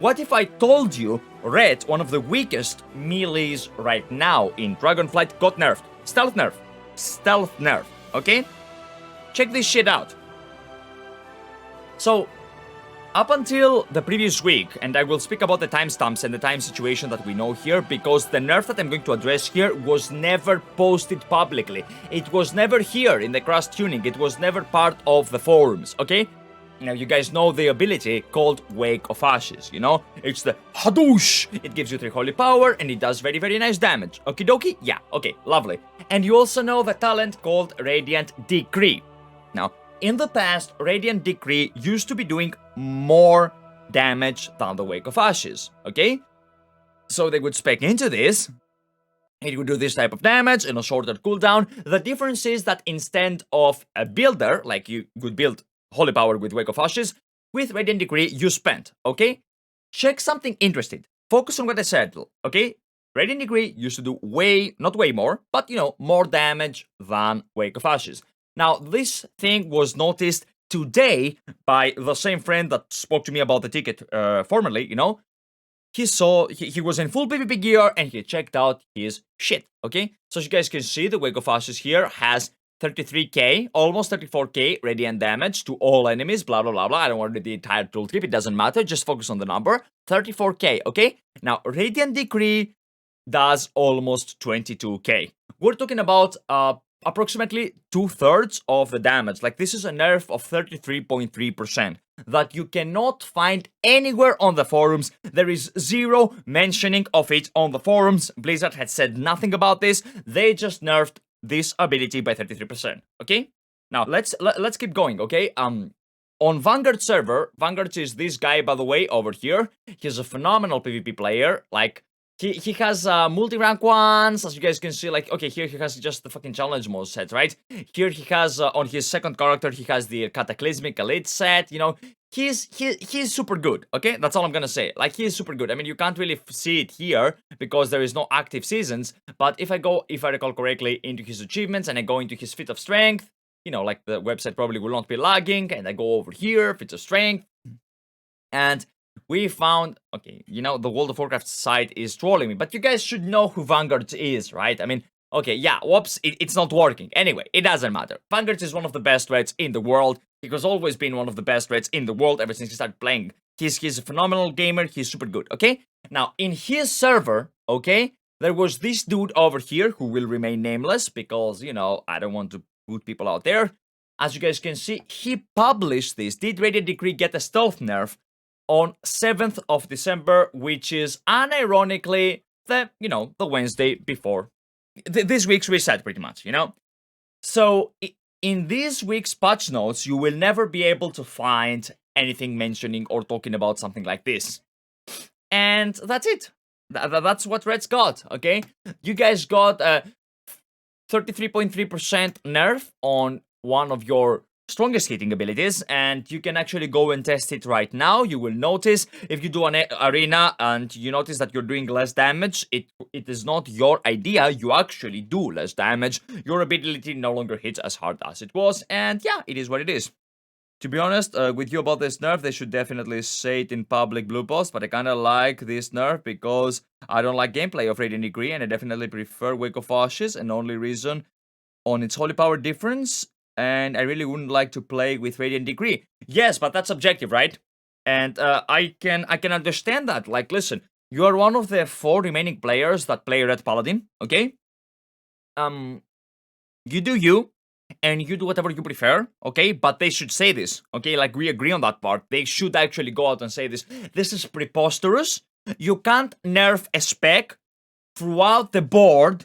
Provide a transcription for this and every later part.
What if I told you Ret, one of the weakest melees right now in Dragonflight, got nerfed? Stealth nerf. Stealth nerf, okay? Check this shit out. So, up until the previous week, and I will speak about the timestamps and the time situation that we know here, because the nerf that I'm going to address here was never posted publicly. It was never here in the cross tuning. It was never part of the forums, okay? Now, you guys know the ability called Wake of Ashes, you know? It's the Hadoosh! It gives you 3 holy power, and it does very, very nice damage. Okie dokie? Yeah, okay, lovely. And you also know the talent called Radiant Decree. Now, in the past, Radiant Decree used to be doing more damage than the Wake of Ashes, okay? So they would spec into this, it would do this type of damage in a shorter cooldown. The difference is that instead of a builder, like you could build Holy Power with Wake of Ashes, with Radiant Decree you spent, okay? Check something interesting. Focus on what I said, okay? Radiant Decree used to do not way more, but you know, more damage than Wake of Ashes. Now, this thing was noticed today by the same friend that spoke to me about the ticket formerly, you know? He saw, he was in full PvP gear and he checked out his shit, okay? So as you guys can see, the Wake of Ashes here has 33k, almost 34k radiant damage to all enemies, blah, blah, blah, blah. I don't want to do the entire tooltip, it doesn't matter, just focus on the number. 34k, okay? Now, Radiant Decree does almost 22k. We're talking about approximately 2/3 of the damage. Like, this is a nerf of 33.3% that you cannot find anywhere on the forums. There is zero mentioning of it on the forums. Blizzard had said nothing about this. They just nerfed this ability by 33%, okay? Now, let's keep going, okay? On Vanguard server, Vanguards is this guy, by the way, over here. He's a phenomenal PvP player. Like, he has multi-rank ones, as you guys can see. Like, okay, here he has just the fucking challenge mode set, right? Here he has, on his second character, he has the Cataclysmic Elite set, you know? He's super good, okay? That's all I'm gonna say. Like, he's super good. I mean, you can't really see it here because there is no active seasons, but if I recall correctly, into his achievements and I go into his Feat of Strength, you know, like the website probably will not be lagging, and I go over here, Feat of Strength, and we found, okay, you know, the World of Warcraft site is trolling me, but you guys should know who Vanguards is, right? I mean, okay, yeah, whoops, it's not working. Anyway, it doesn't matter. Vanguards is one of the best raids in the world. He has always been one of the best raids in the world ever since he started playing. He's a phenomenal gamer, he's super good, okay? Now, in his server, okay, there was this dude over here who will remain nameless because, you know, I don't want to put people out there. As you guys can see, he published this. Did Radiant Decree get a stealth nerf on 7th of December, which is unironically the Wednesday before this week's reset, pretty much, you know? So, in this week's patch notes, you will never be able to find anything mentioning or talking about something like this. And that's it. That's what Red's got, okay? You guys got a 33.3% nerf on one of your strongest hitting abilities, and you can actually go and test it right now. You will notice if you do an arena and you notice that you're doing less damage, it is not your idea. You actually do less damage. Your ability no longer hits as hard as it was, and yeah, it is what it is. To be honest, with you about this nerf, they should definitely say it in public blue post, but I kinda like this nerf because I don't like gameplay of Radiant Decree, and I definitely prefer Wake of Ashes, and only reason on its holy power difference, and I really wouldn't like to play with Radiant Decree. Yes, but that's subjective, right? And I can understand that. Like, listen, you are one of the 4 remaining players that play Ret Paladin, okay? You do you, and you do whatever you prefer, okay? But they should say this, okay? Like, we agree on that part. They should actually go out and say this. This is preposterous. You can't nerf a spec throughout the board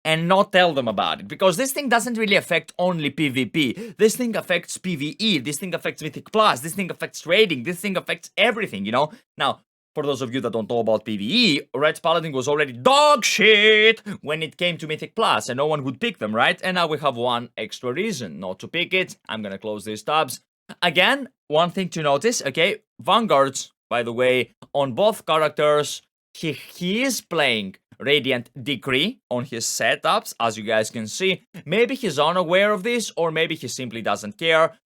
and not tell them about it, because this thing doesn't really affect only PvP. This thing affects PvE, this thing affects Mythic Plus, this thing affects raiding, this thing affects everything, you know? Now, for those of you that don't know about PvE, Ret Paladin was already dog shit when it came to Mythic Plus, and no one would pick them, right? And now we have one extra reason not to pick it. I'm gonna close these tabs. Again, one thing to notice, okay? Vanguards, by the way, on both characters, he is playing Radiant Decree on his setups, as you guys can see. Maybe he's unaware of this, or maybe he simply doesn't care.